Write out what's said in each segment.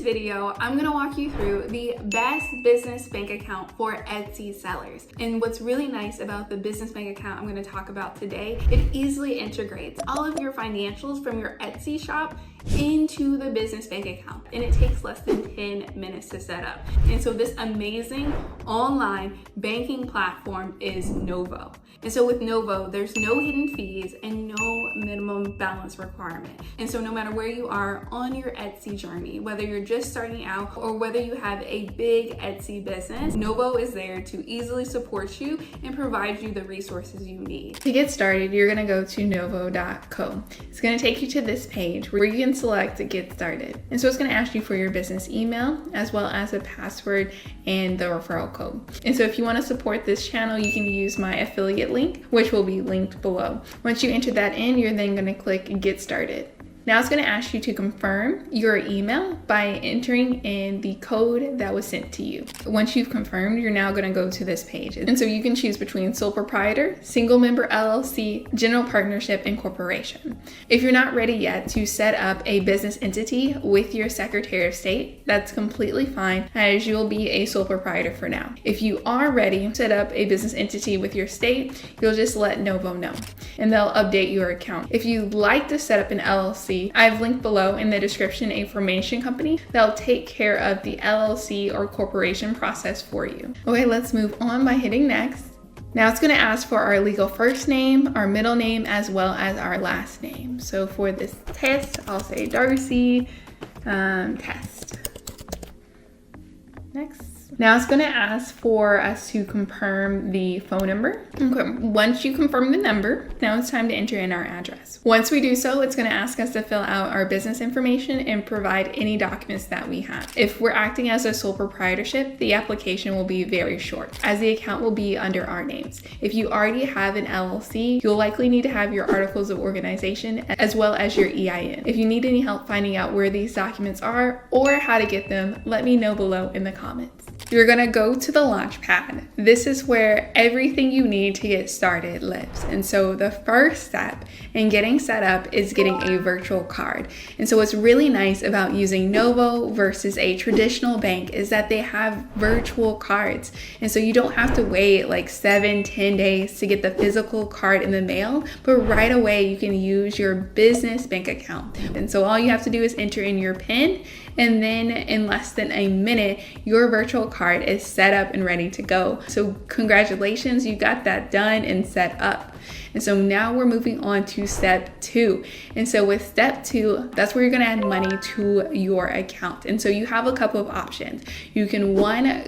video, I'm gonna walk you through the best business bank account for Etsy sellers. And what's really nice about the business bank account I'm gonna talk about today, it easily integrates all of your financials from your Etsy shop into the business bank account, and it takes less than 10 minutes to set up. And so this amazing online banking platform is Novo. And so with Novo, there's no hidden fees and no minimum balance requirement. And so no matter where you are on your Etsy journey, whether you're just starting out or whether you have a big Etsy business, Novo is there to easily support you and provide you the resources you need. To get started, you're gonna go to novo.co. It's gonna take you to this page where you can select to get started. And so it's gonna ask you for your business email as well as a password and the referral code. And so if you wanna support this channel, you can use my affiliate link, which will be linked below. Once you enter that in, you're then gonna click get started. Now it's going to ask you to confirm your email by entering in the code that was sent to you. Once you've confirmed, you're now going to go to this page. And so you can choose between sole proprietor, single member LLC, general partnership, and corporation. If you're not ready yet to set up a business entity with your Secretary of State, that's completely fine, as you'll be a sole proprietor for now. If you are ready to set up a business entity with your state, you'll just let Novo know, and they'll update your account. If you'd like to set up an LLC, I've linked below in the description a formation company that'll take care of the LLC or corporation process for you. Okay, let's move on by hitting next. Now it's going to ask for our legal first name, our middle name, as well as our last name. So for this test, I'll say Darcy, test. Next. Now it's going to ask for us to confirm the phone number. Okay. Once you confirm the number, now it's time to enter in our address. Once we do so, it's going to ask us to fill out our business information and provide any documents that we have. If we're acting as a sole proprietorship, the application will be very short, as the account will be under our names. If you already have an LLC, you'll likely need to have your articles of organization as well as your EIN. If you need any help finding out where these documents are or how to get them, let me know below in the comments. You're gonna go to the launch pad. This is where everything you need to get started lives. And so the first step in getting set up is getting a virtual card. And so what's really nice about using Novo versus a traditional bank is that they have virtual cards. And so you don't have to wait like 7-10 days to get the physical card in the mail, but right away you can use your business bank account. And so all you have to do is enter in your PIN, and then in less than a minute, your virtual card is set up and ready to go. So congratulations, you got that done and set up. And so now we're moving on to step 2. And so with step 2, that's where you're gonna add money to your account. And so you have a couple of options. You can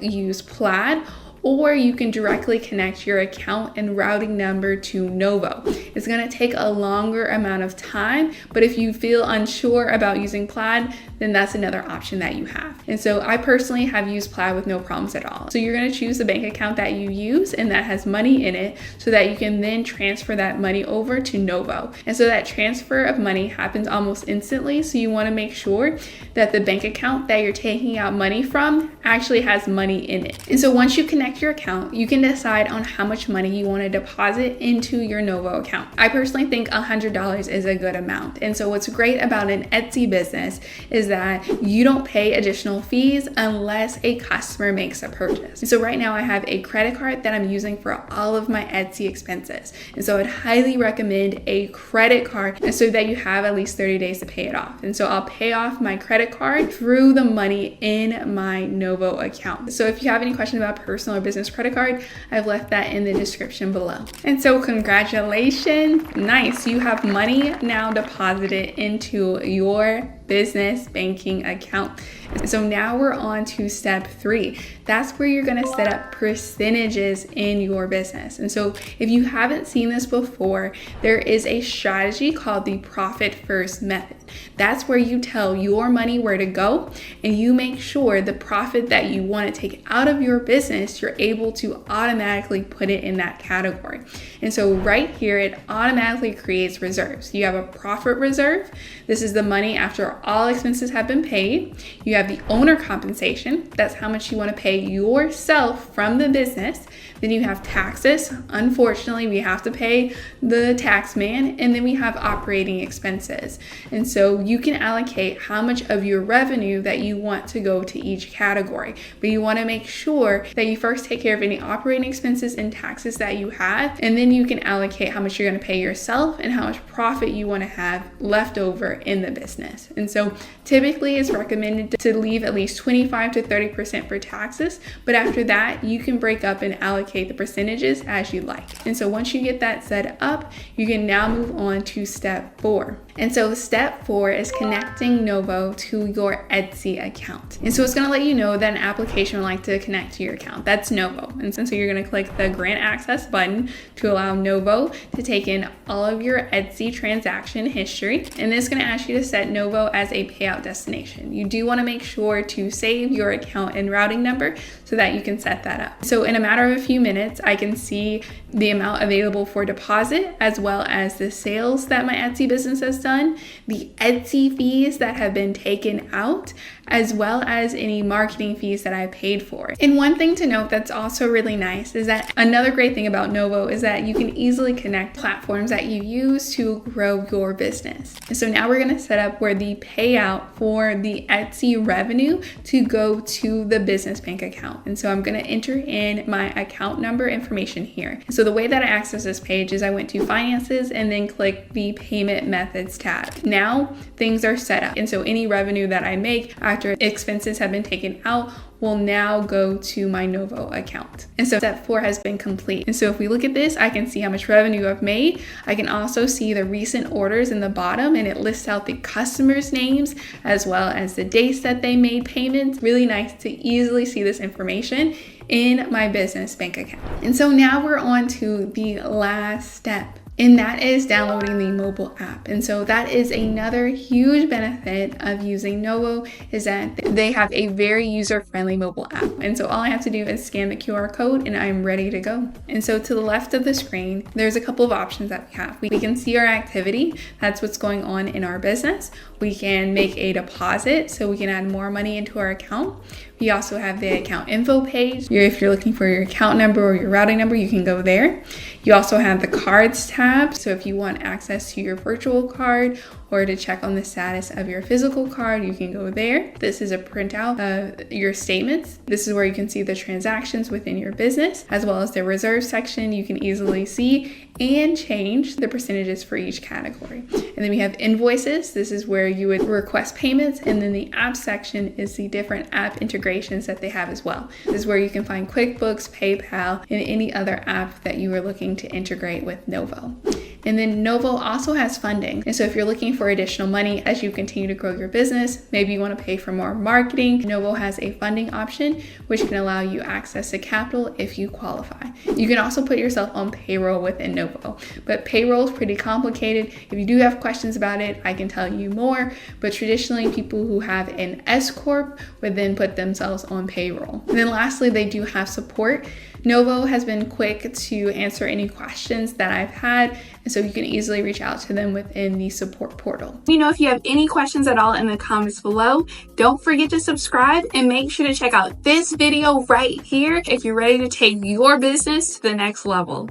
use Plaid, or you can directly connect your account and routing number to Novo. It's gonna take a longer amount of time, but if you feel unsure about using Plaid, then that's another option that you have. And so I personally have used Plaid with no problems at all. So you're gonna choose the bank account that you use and that has money in it so that you can then transfer that money over to Novo. And so that transfer of money happens almost instantly. So you wanna make sure that the bank account that you're taking out money from actually has money in it. And so once you connect your account, you can decide on how much money you want to deposit into your Novo account. I personally think $100 is a good amount. And so what's great about an Etsy business is that you don't pay additional fees unless a customer makes a purchase. And so right now I have a credit card that I'm using for all of my Etsy expenses. And so I'd highly recommend a credit card so that you have at least 30 days to pay it off. And so I'll pay off my credit card through the money in my Novo account. So if you have any questions about personal or business credit card, I've left that in the description below. And so congratulations, nice, you have money now deposited into your business banking account. So now we're on to step 3. That's where you're going to set up percentages in your business. And so if you haven't seen this before, there is a strategy called the profit first method. That's where you tell your money where to go, and you make sure the profit that you want to take out of your business, you're able to automatically put it in that category. And so right here, it automatically creates reserves. You have a profit reserve. This is the money after all expenses have been paid. You have the owner compensation. That's how much you want to pay yourself from the business. Then you have taxes. Unfortunately, we have to pay the tax man. And then we have operating expenses. And so you can allocate how much of your revenue that you want to go to each category. But you want to make sure that you first take care of any operating expenses and taxes that you have, and then you can allocate how much you're going to pay yourself and how much profit you want to have left over in the business. And so typically it's recommended to leave at least 25 to 30% for taxes, but after that you can break up and allocate the percentages as you like. And so once you get that set up, you can now move on to step 4. And so step 4 is connecting Novo to your Etsy account. And so it's going to let you know that an application would like to connect to your account. That's Novo. And so you're going to click the grant access button to allow Novo to take in all of your Etsy transaction history. And this is going to ask you to set Novo as a payout destination. You do want to make sure to save your account and routing number so that you can set that up. So in a matter of a few minutes, I can see the amount available for deposit, as well as the sales that my Etsy business has done, the Etsy fees that have been taken out, as well as any marketing fees that I paid for. And one thing to note that's also really nice is that another great thing about Novo is that you can easily connect platforms that you use to grow your business. And so now we're going to set up where the payout for the Etsy revenue to go to the business bank account. And so I'm going to enter in my account number information here. So the way that I access this page is I went to finances and then click the payment methods tab. Now things are set up. And so any revenue that I make after expenses have been taken out will now go to my Novo account. And so step 4 has been complete. And so if we look at this, I can see how much revenue I've made. I can also see the recent orders in the bottom, and it lists out the customers' names as well as the dates that they made payments. Really nice to easily see this information in my business bank account. And so now we're on to the last step, and that is downloading the mobile app. And so that is another huge benefit of using Novo, is that they have a very user-friendly mobile app. And so all I have to do is scan the QR code and I'm ready to go. And so to the left of the screen, there's a couple of options that we have. We can see our activity. That's what's going on in our business. We can make a deposit, so we can add more money into our account. We also have the account info page. If you're looking for your account number or your routing number, you can go there. You also have the cards tab. So if you want access to your virtual card or to check on the status of your physical card, you can go there. This is a printout of your statements. This is where you can see the transactions within your business, as well as the reserve section. You can easily see and change the percentages for each category. And then we have invoices. This is where you would request payments. And then the app section is the different app integrations that they have as well. This is where you can find QuickBooks, PayPal, and any other app that you are looking to integrate with Novo. And then Novo also has funding. And so if you're looking for additional money as you continue to grow your business, maybe you want to pay for more marketing, Novo has a funding option which can allow you access to capital if you qualify. You can also put yourself on payroll within Novo, but payroll is pretty complicated. If you do have questions about it, I can tell you more, but traditionally people who have an S Corp would then put themselves on payroll. And then lastly, they do have support. Novo has been quick to answer any questions that I've had, and so you can easily reach out to them within the support portal. Let me know if you have any questions at all in the comments below. Don't forget to subscribe and make sure to check out this video right here if you're ready to take your business to the next level.